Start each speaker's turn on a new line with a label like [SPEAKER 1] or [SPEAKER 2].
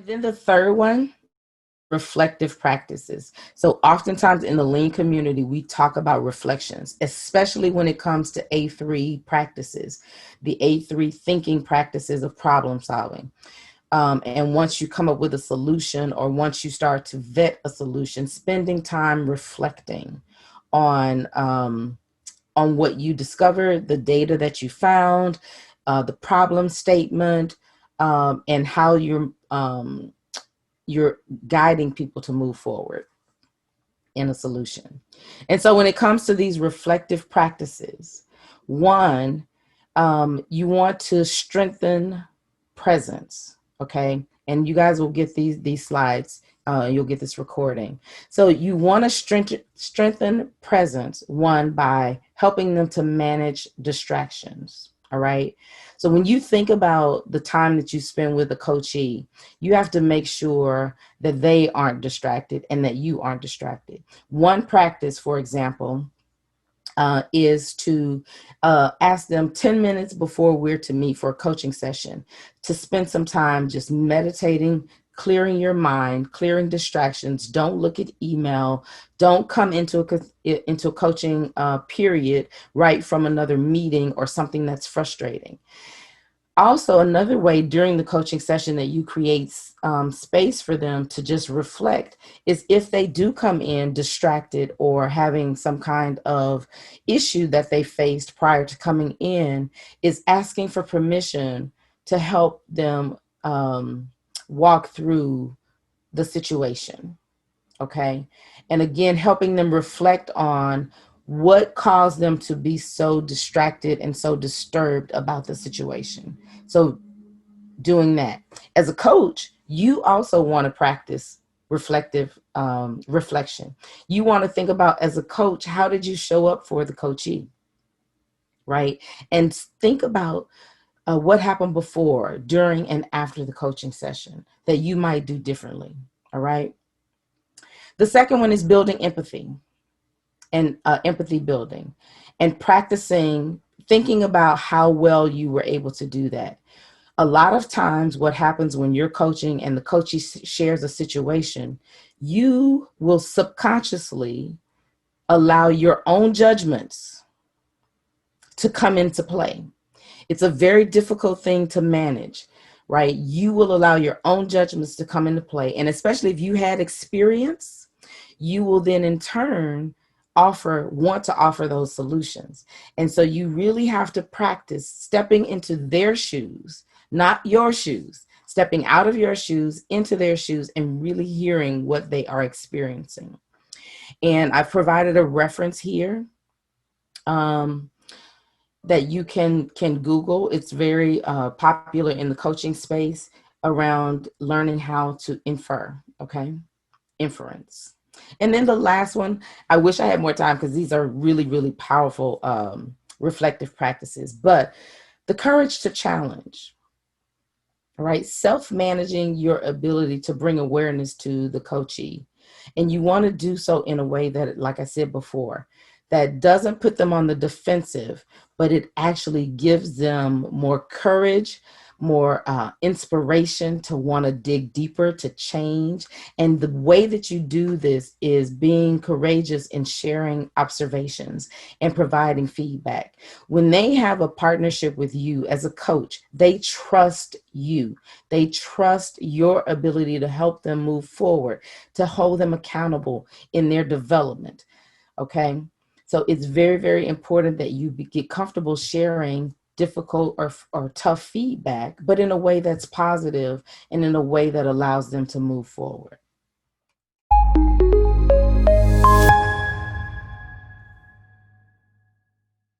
[SPEAKER 1] And then the third one, reflective practices. So oftentimes in the lean community, we talk about reflections, especially when it comes to A3 practices, the A3 thinking practices of problem solving. And once you come up with a solution, or once you start to vet a solution, spending time reflecting on what you discovered, the data that you found, the problem statement, and how you're guiding people to move forward in a solution. And so when it comes to these reflective practices, one, you want to strengthen presence, okay? And you guys will get these slides. You'll get this recording. So you want to strengthen presence, one, by helping them to manage distractions, all right? So when you think about the time that you spend with a coachee, you have to make sure that they aren't distracted and that you aren't distracted. One practice, for example, is to ask them 10 minutes before we're to meet for a coaching session to spend some time just meditating, clearing your mind, clearing distractions. Don't look at email. Don't come into a coaching period right from another meeting or something that's frustrating. Also, another way during the coaching session that you create space for them to just reflect is if they do come in distracted or having some kind of issue that they faced prior to coming in, is asking for permission to help them walk through the situation. Okay. And again, helping them reflect on what caused them to be so distracted and so disturbed about the situation. So doing that. As a coach, you also want to practice reflective reflection. You want to think about, as a coach, how did you show up for the coachee, right? And think about what happened before, during, and after the coaching session that you might do differently, all right? The second one is building empathy and empathy building, and practicing thinking about how well you were able to do that. A lot of times what happens when you're coaching and the coachee shares a situation, you will subconsciously allow your own judgments to come into play. It's a very difficult thing to manage, right? You will allow your own judgments to come into play. And especially if you had experience, you will then in turn want to offer those solutions. And so you really have to practice stepping into their shoes, not your shoes, stepping out of your shoes into their shoes and really hearing what they are experiencing. And I've provided a reference here that you can Google. It's very popular in the coaching space around learning how to infer, okay? Inference. And then the last one, I wish I had more time because these are really, really powerful reflective practices, but the courage to challenge, right? Self-managing your ability to bring awareness to the coachee. And you want to do so in a way that, like I said before, that doesn't put them on the defensive, but it actually gives them more courage, more inspiration to want to dig deeper, to change. And the way that you do this is being courageous in sharing observations and providing feedback. When they have a partnership with you as a coach, they trust you. They trust your ability to help them move forward, to hold them accountable in their development. Okay. So it's very, very important that you get comfortable sharing difficult or tough feedback, but in a way that's positive and in a way that allows them to move forward.